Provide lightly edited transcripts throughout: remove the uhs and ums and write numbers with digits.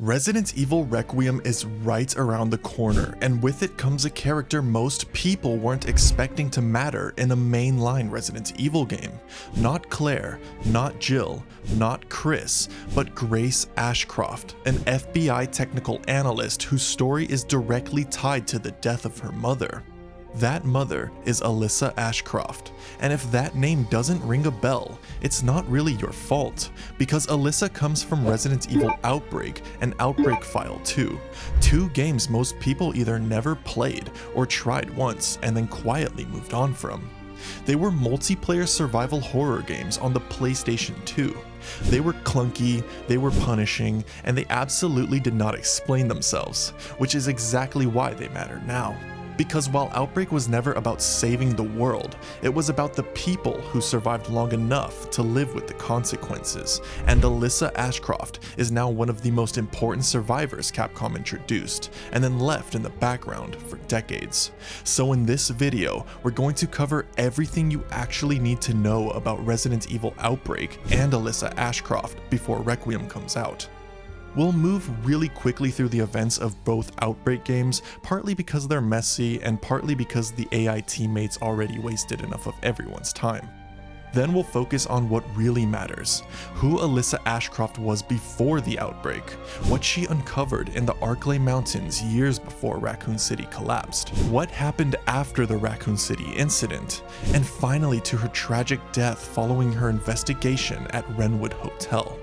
Resident Evil Requiem is right around the corner, and with it comes a character most people weren't expecting to matter in a mainline Resident Evil game. Not Claire, not Jill, not Chris, but Grace Ashcroft, an FBI technical analyst whose story is directly tied to the death of her mother. That mother is Alyssa Ashcroft, and if that name doesn't ring a bell, it's not really your fault, because Alyssa comes from Resident Evil Outbreak and Outbreak File 2, two games most people either never played or tried once and then quietly moved on from. They were multiplayer survival horror games on the PlayStation 2. They were clunky, they were punishing, and they absolutely did not explain themselves, which is exactly why they matter now. Because while Outbreak was never about saving the world, it was about the people who survived long enough to live with the consequences, and Alyssa Ashcroft is now one of the most important survivors Capcom introduced, and then left in the background for decades. So in this video, we're going to cover everything you actually need to know about Resident Evil Outbreak and Alyssa Ashcroft before Requiem comes out. We'll move really quickly through the events of both Outbreak games, partly because they're messy and partly because the AI teammates already wasted enough of everyone's time. Then we'll focus on what really matters, who Alyssa Ashcroft was before the Outbreak, what she uncovered in the Arklay Mountains years before Raccoon City collapsed, what happened after the Raccoon City incident, and finally to her tragic death following her investigation at Wrenwood Hotel.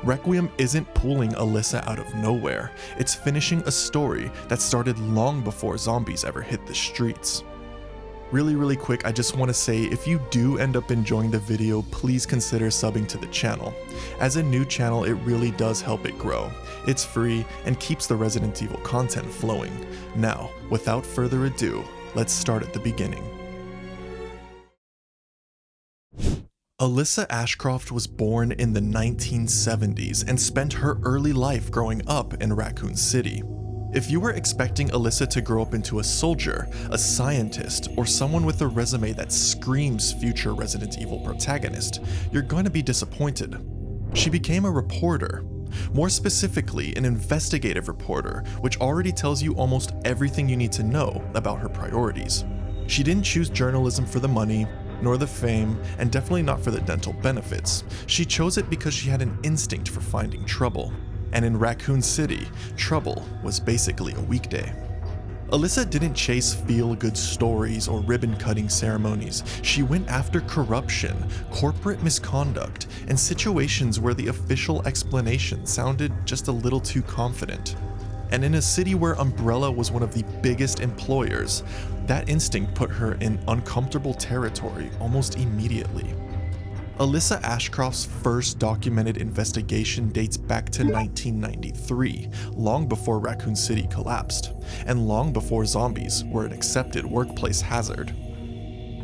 Requiem isn't pulling Alyssa out of nowhere, it's finishing a story that started long before zombies ever hit the streets. Really quick, I just want to say if you do end up enjoying the video, please consider subbing to the channel. As a new channel, it really does help it grow. It's free and keeps the Resident Evil content flowing. Now, without further ado, let's start at the beginning. Alyssa Ashcroft was born in the 1970s and spent her early life growing up in Raccoon City. If you were expecting Alyssa to grow up into a soldier, a scientist, or someone with a resume that screams future Resident Evil protagonist, you're going to be disappointed. She became a reporter. More specifically, an investigative reporter, which already tells you almost everything you need to know about her priorities. She didn't choose journalism for the money, nor the fame, and definitely not for the dental benefits. She chose it because she had an instinct for finding trouble. And in Raccoon City, trouble was basically a weekday. Alyssa didn't chase feel-good stories or ribbon-cutting ceremonies. She went after corruption, corporate misconduct, and situations where the official explanation sounded just a little too confident. And in a city where Umbrella was one of the biggest employers, that instinct put her in uncomfortable territory almost immediately. Alyssa Ashcroft's first documented investigation dates back to 1993, long before Raccoon City collapsed, and long before zombies were an accepted workplace hazard.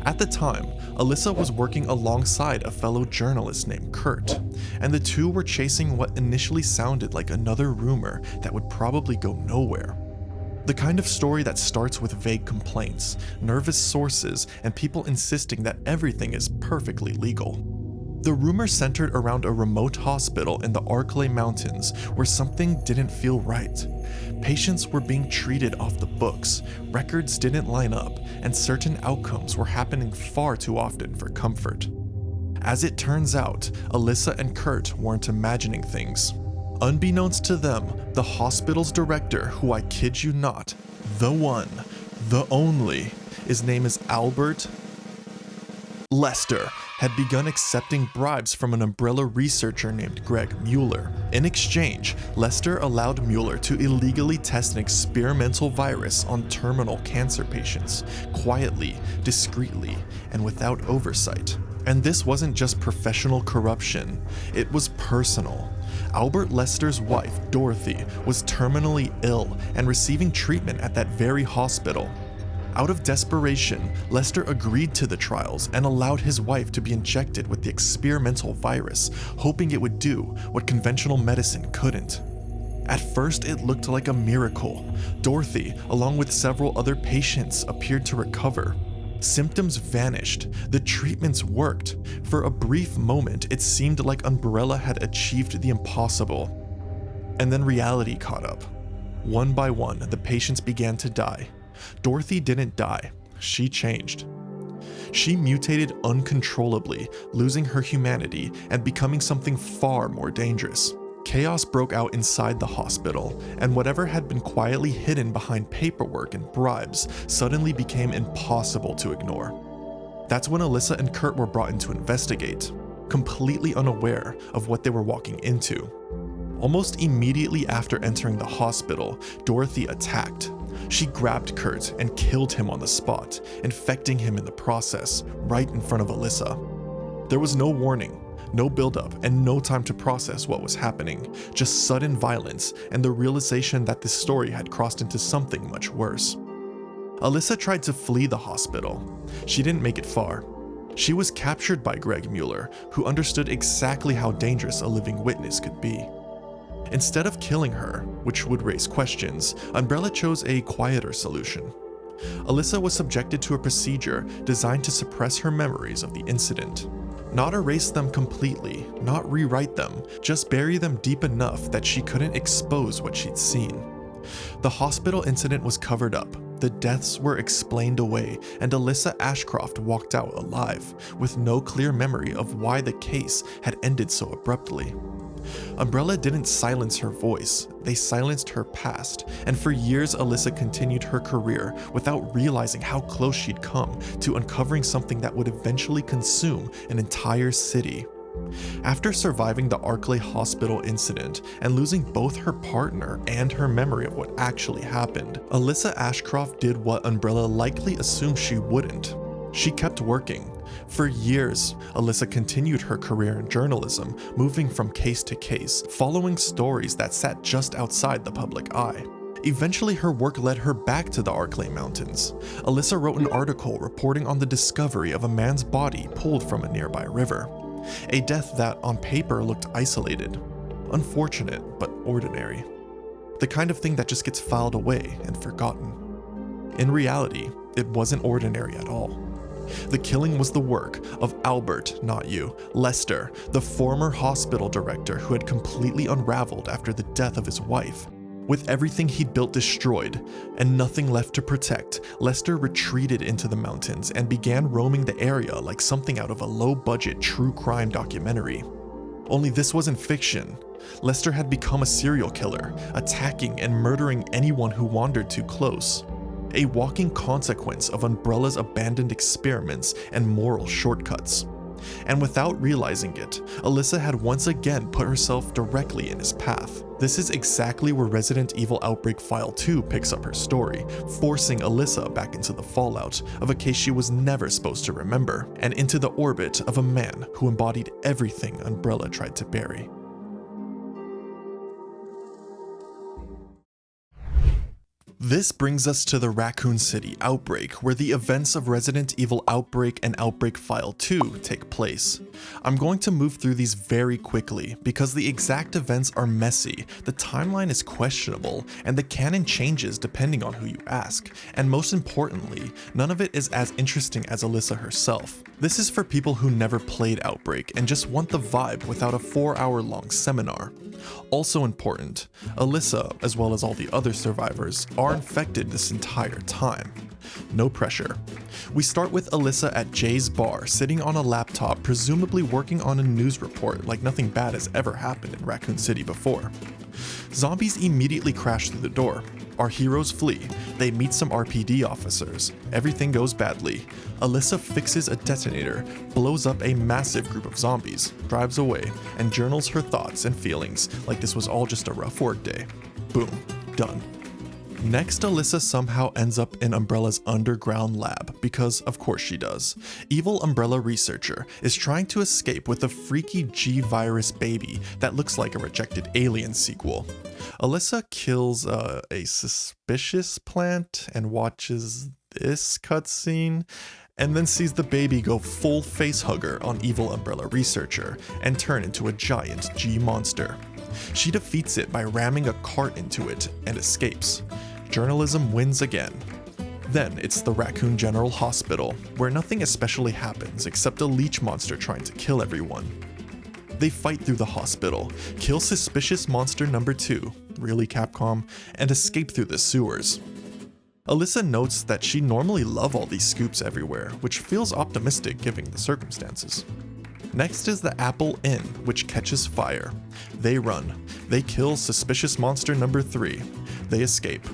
At the time, Alyssa was working alongside a fellow journalist named Kurt, and the two were chasing what initially sounded like another rumor that would probably go nowhere. The kind of story that starts with vague complaints, nervous sources, and people insisting that everything is perfectly legal. The rumor centered around a remote hospital in the Arklay Mountains where something didn't feel right. Patients were being treated off the books, records didn't line up, and certain outcomes were happening far too often for comfort. As it turns out, Alyssa and Kurt weren't imagining things. Unbeknownst to them, the hospital's director, who I kid you not, the one, the only, his name is Albert Lester, had begun accepting bribes from an Umbrella researcher named Greg Mueller. In exchange, Lester allowed Mueller to illegally test an experimental virus on terminal cancer patients, quietly, discreetly, and without oversight. And this wasn't just professional corruption, it was personal. Albert Lester's wife, Dorothy, was terminally ill and receiving treatment at that very hospital. Out of desperation, Lester agreed to the trials and allowed his wife to be injected with the experimental virus, hoping it would do what conventional medicine couldn't. At first, it looked like a miracle. Dorothy, along with several other patients, appeared to recover. Symptoms vanished, the treatments worked. For a brief moment, it seemed like Umbrella had achieved the impossible. And then reality caught up. One by one, the patients began to die. Dorothy didn't die, she changed. She mutated uncontrollably, losing her humanity and becoming something far more dangerous. Chaos broke out inside the hospital, and whatever had been quietly hidden behind paperwork and bribes suddenly became impossible to ignore. That's when Alyssa and Kurt were brought in to investigate, completely unaware of what they were walking into. Almost immediately after entering the hospital, Dorothy attacked. She grabbed Kurt and killed him on the spot, infecting him in the process, right in front of Alyssa. There was no warning, no buildup, and no time to process what was happening, just sudden violence and the realization that this story had crossed into something much worse. Alyssa tried to flee the hospital. She didn't make it far. She was captured by Greg Mueller, who understood exactly how dangerous a living witness could be. Instead of killing her, which would raise questions, Umbrella chose a quieter solution. Alyssa was subjected to a procedure designed to suppress her memories of the incident. Not erase them completely, not rewrite them, just bury them deep enough that she couldn't expose what she'd seen. The hospital incident was covered up, the deaths were explained away, and Alyssa Ashcroft walked out alive, with no clear memory of why the case had ended so abruptly. Umbrella didn't silence her voice, they silenced her past, and for years Alyssa continued her career without realizing how close she'd come to uncovering something that would eventually consume an entire city. After surviving the Arklay Hospital incident and losing both her partner and her memory of what actually happened, Alyssa Ashcroft did what Umbrella likely assumed she wouldn't. She kept working. For years, Alyssa continued her career in journalism, moving from case to case, following stories that sat just outside the public eye. Eventually, her work led her back to the Arklay Mountains. Alyssa wrote an article reporting on the discovery of a man's body pulled from a nearby river. A death that, on paper, looked isolated. Unfortunate, but ordinary. The kind of thing that just gets filed away and forgotten. In reality, it wasn't ordinary at all. The killing was the work of Albert, not you, Lester, the former hospital director who had completely unraveled after the death of his wife. With everything he'd built destroyed, and nothing left to protect, Lester retreated into the mountains and began roaming the area like something out of a low-budget true crime documentary. Only this wasn't fiction. Lester had become a serial killer, attacking and murdering anyone who wandered too close. A walking consequence of Umbrella's abandoned experiments and moral shortcuts. And without realizing it, Alyssa had once again put herself directly in his path. This is exactly where Resident Evil Outbreak File 2 picks up her story, forcing Alyssa back into the fallout of a case she was never supposed to remember, and into the orbit of a man who embodied everything Umbrella tried to bury. This brings us to the Raccoon City Outbreak, where the events of Resident Evil Outbreak and Outbreak File 2 take place. I'm going to move through these very quickly because the exact events are messy, the timeline is questionable, and the canon changes depending on who you ask, and most importantly, none of it is as interesting as Alyssa herself. This is for people who never played Outbreak and just want the vibe without a 4-hour-long seminar. Also important, Alyssa, as well as all the other survivors, are infected this entire time. No pressure. We start with Alyssa at Jay's bar, sitting on a laptop, presumably working on a news report like nothing bad has ever happened in Raccoon City before. Zombies immediately crash through the door. Our heroes flee. They meet some RPD officers. Everything goes badly. Alyssa fixes a detonator, blows up a massive group of zombies, drives away, and journals her thoughts and feelings like this was all just a rough workday. Boom. Done. Next, Alyssa somehow ends up in Umbrella's underground lab, because of course she does. Evil Umbrella researcher is trying to escape with a freaky G-virus baby that looks like a rejected Alien sequel. Alyssa kills a suspicious plant and watches this cutscene, and then sees the baby go full facehugger on evil Umbrella researcher and turn into a giant G-monster. She defeats it by ramming a cart into it and escapes. Journalism wins again. Then it's the Raccoon General Hospital, where nothing especially happens except a leech monster trying to kill everyone. They fight through the hospital, kill suspicious monster number 2, really Capcom, and escape through the sewers. Alyssa notes that she normally loves all these scoops everywhere, which feels optimistic given the circumstances. Next is the Apple Inn, which catches fire. They run. They kill suspicious monster number 3. They escape.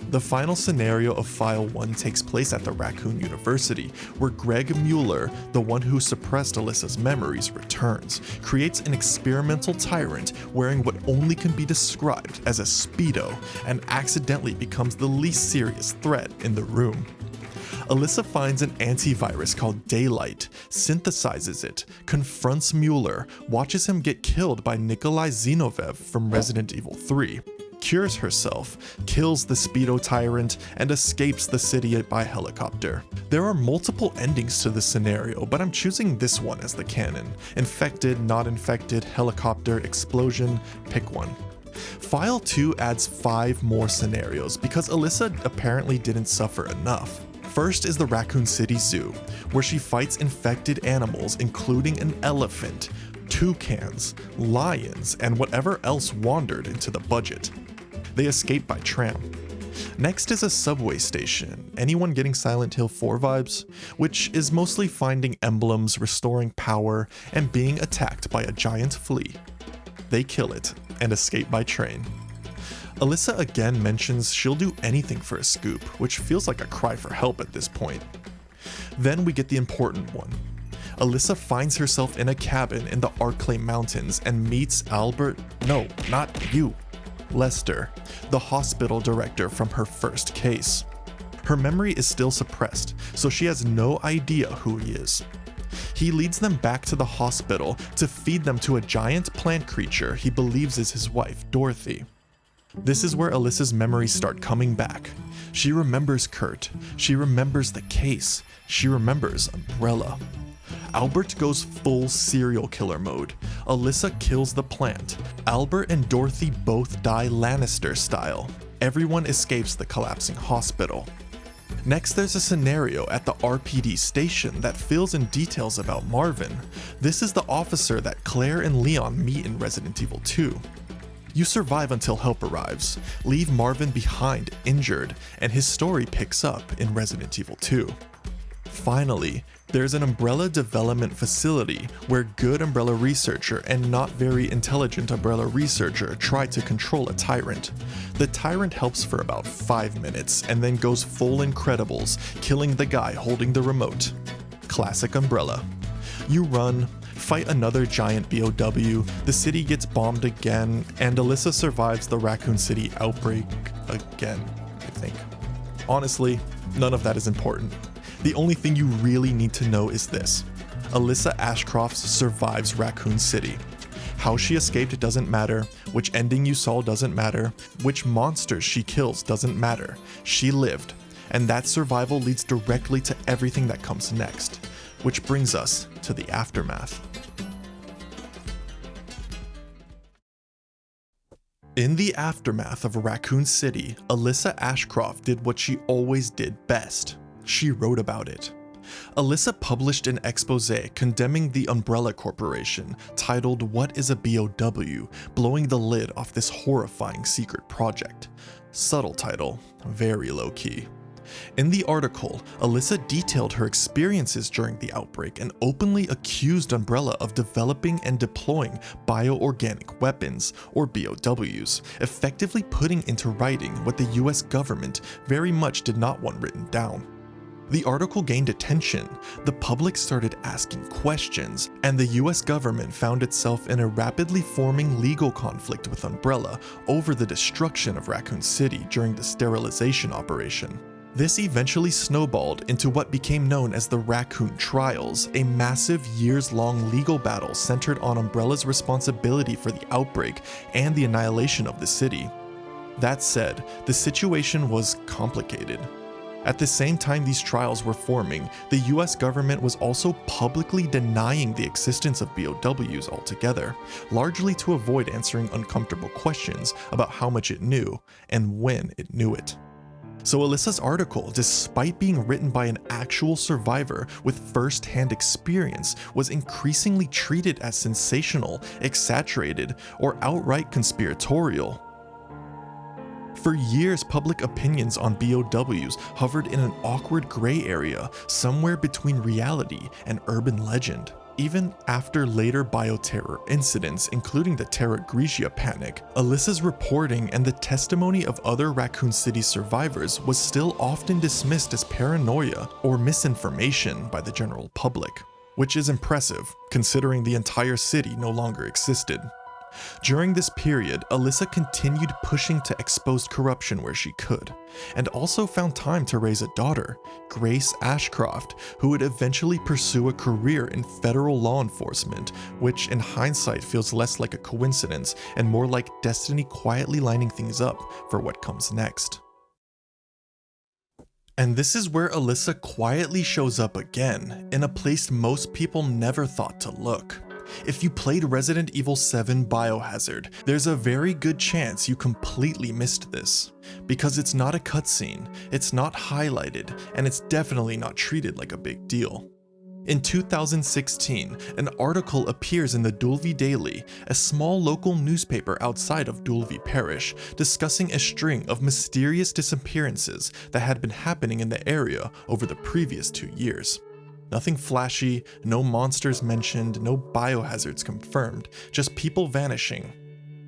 The final scenario of File 1 takes place at the Raccoon University, where Greg Mueller, the one who suppressed Alyssa's memories, returns, creates an experimental tyrant wearing what only can be described as a Speedo, and accidentally becomes the least serious threat in the room. Alyssa finds an antivirus called Daylight, synthesizes it, confronts Mueller, watches him get killed by Nikolai Zinoviev from Resident Evil 3, cures herself, kills the Speedo tyrant, and escapes the city by helicopter. There are multiple endings to this scenario, but I'm choosing this one as the canon. Infected, not infected, helicopter, explosion, pick one. File 2 adds 5 more scenarios because Alyssa apparently didn't suffer enough. First is the Raccoon City Zoo, where she fights infected animals including an elephant, toucans, lions, and whatever else wandered into the budget. They escape by tram. Next is a subway station, anyone getting Silent Hill 4 vibes? Which is mostly finding emblems, restoring power, and being attacked by a giant flea. They kill it, and escape by train. Alyssa again mentions she'll do anything for a scoop, which feels like a cry for help at this point. Then we get the important one. Alyssa finds herself in a cabin in the Arklay Mountains and meets Lester, the hospital director from her first case. Her memory is still suppressed, so she has no idea who he is. He leads them back to the hospital to feed them to a giant plant creature he believes is his wife, Dorothy. This is where Alyssa's memories start coming back. She remembers Kurt, she remembers the case, she remembers Umbrella. Albert goes full serial killer mode. Alyssa kills the plant. Albert and Dorothy both die Lannister style. Everyone escapes the collapsing hospital. Next, there's a scenario at the RPD station that fills in details about Marvin. This is the officer that Claire and Leon meet in Resident Evil 2. You survive until help arrives, leave Marvin behind injured, and his story picks up in Resident Evil 2. Finally, there's an Umbrella development facility where good Umbrella researcher and not very intelligent Umbrella researcher try to control a tyrant. The tyrant helps for about 5 minutes and then goes full Incredibles, killing the guy holding the remote. Classic Umbrella. You run, fight another giant BOW, the city gets bombed again, and Alyssa survives the Raccoon City outbreak again, I think. Honestly, none of that is important. The only thing you really need to know is this. Alyssa Ashcroft survives Raccoon City. How she escaped doesn't matter, which ending you saw doesn't matter, which monsters she kills doesn't matter. She lived, and that survival leads directly to everything that comes next, which brings us to the aftermath. In the aftermath of Raccoon City, Alyssa Ashcroft did what she always did best. She wrote about it. Alyssa published an expose condemning the Umbrella Corporation titled "What is a BOW?", blowing the lid off this horrifying secret project. Subtle title, very low-key. In the article, Alyssa detailed her experiences during the outbreak and openly accused Umbrella of developing and deploying bioorganic weapons, or BOWs, effectively putting into writing what the US government very much did not want written down. The article gained attention, the public started asking questions, and the US government found itself in a rapidly forming legal conflict with Umbrella over the destruction of Raccoon City during the sterilization operation. This eventually snowballed into what became known as the Raccoon Trials, a massive years-long legal battle centered on Umbrella's responsibility for the outbreak and the annihilation of the city. That said, the situation was complicated. At the same time these trials were forming, the US government was also publicly denying the existence of BOWs altogether, largely to avoid answering uncomfortable questions about how much it knew and when it knew it. So Alyssa's article, despite being written by an actual survivor with first-hand experience, was increasingly treated as sensational, exaggerated, or outright conspiratorial. For years, public opinions on BOWs hovered in an awkward gray area somewhere between reality and urban legend. Even after later bioterror incidents, including the Terra Grigia panic, Alyssa's reporting and the testimony of other Raccoon City survivors was still often dismissed as paranoia or misinformation by the general public, which is impressive considering the entire city no longer existed. During this period, Alyssa continued pushing to expose corruption where she could, and also found time to raise a daughter, Grace Ashcroft, who would eventually pursue a career in federal law enforcement, which in hindsight feels less like a coincidence and more like destiny quietly lining things up for what comes next. And this is where Alyssa quietly shows up again, in a place most people never thought to look. If you played Resident Evil 7 Biohazard, there's a very good chance you completely missed this, because it's not a cutscene, it's not highlighted, and it's definitely not treated like a big deal. In 2016, an article appears in the Dulvi Daily, a small local newspaper outside of Dulvi Parish, discussing a string of mysterious disappearances that had been happening in the area over the previous 2 years. Nothing flashy, no monsters mentioned, no biohazards confirmed, just people vanishing.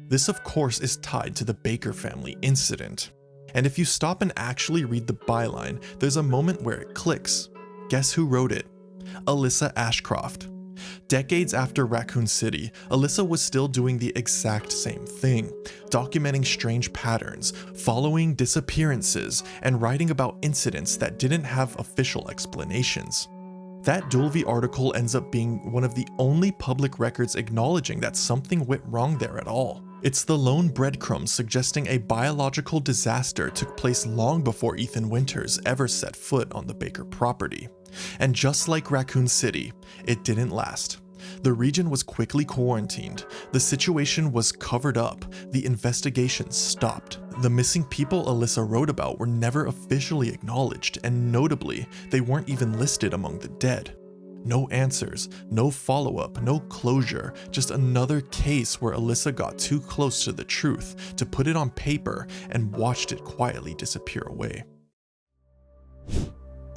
This of course is tied to the Baker family incident. And if you stop and actually read the byline, there's a moment where it clicks. Guess who wrote it? Alyssa Ashcroft. Decades after Raccoon City, Alyssa was still doing the exact same thing, documenting strange patterns, following disappearances, and writing about incidents that didn't have official explanations. That Dulvi article ends up being one of the only public records acknowledging that something went wrong there at all. It's the lone breadcrumb suggesting a biological disaster took place long before Ethan Winters ever set foot on the Baker property. And just like Raccoon City, it didn't last. The region was quickly quarantined, the situation was covered up, the investigation stopped. The missing people Alyssa wrote about were never officially acknowledged, and notably, they weren't even listed among the dead. No answers, no follow-up, no closure, just another case where Alyssa got too close to the truth to put it on paper and watched it quietly disappear away.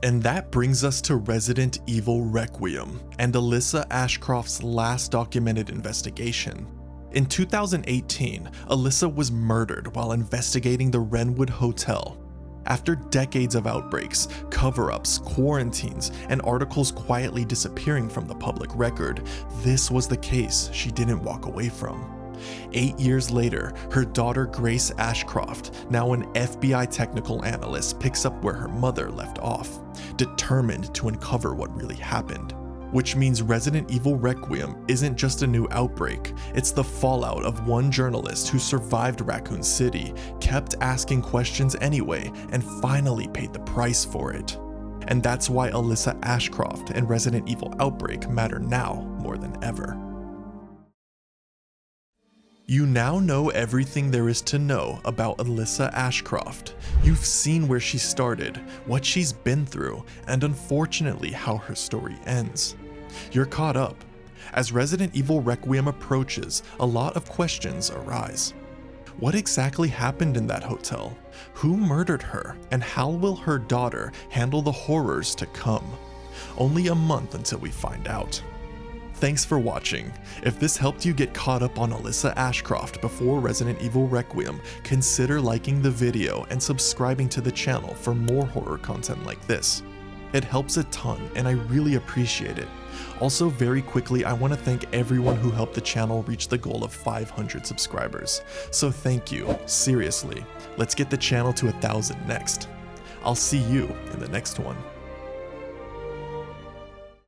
And that brings us to Resident Evil Requiem and Alyssa Ashcroft's last documented investigation. In 2018, Alyssa was murdered while investigating the Wrenwood Hotel. After decades of outbreaks, cover-ups, quarantines, and articles quietly disappearing from the public record, this was the case she didn't walk away from. 8 years later, her daughter Grace Ashcroft, now an FBI technical analyst, picks up where her mother left off, determined to uncover what really happened. Which means Resident Evil Requiem isn't just a new outbreak, it's the fallout of one journalist who survived Raccoon City, kept asking questions anyway, and finally paid the price for it. And that's why Alyssa Ashcroft and Resident Evil Outbreak matter now more than ever. You now know everything there is to know about Alyssa Ashcroft. You've seen where she started, what she's been through, and unfortunately how her story ends. You're caught up. As Resident Evil Requiem approaches, a lot of questions arise. What exactly happened in that hotel? Who murdered her? And how will her daughter handle the horrors to come? Only a month until we find out. Thanks for watching. If this helped you get caught up on Alyssa Ashcroft before Resident Evil Requiem, consider liking the video and subscribing to the channel for more horror content like this. It helps a ton and I really appreciate it. Also, very quickly, I want to thank everyone who helped the channel reach the goal of 500 subscribers. So thank you, seriously. Let's get the channel to 1,000 next. I'll see you in the next one.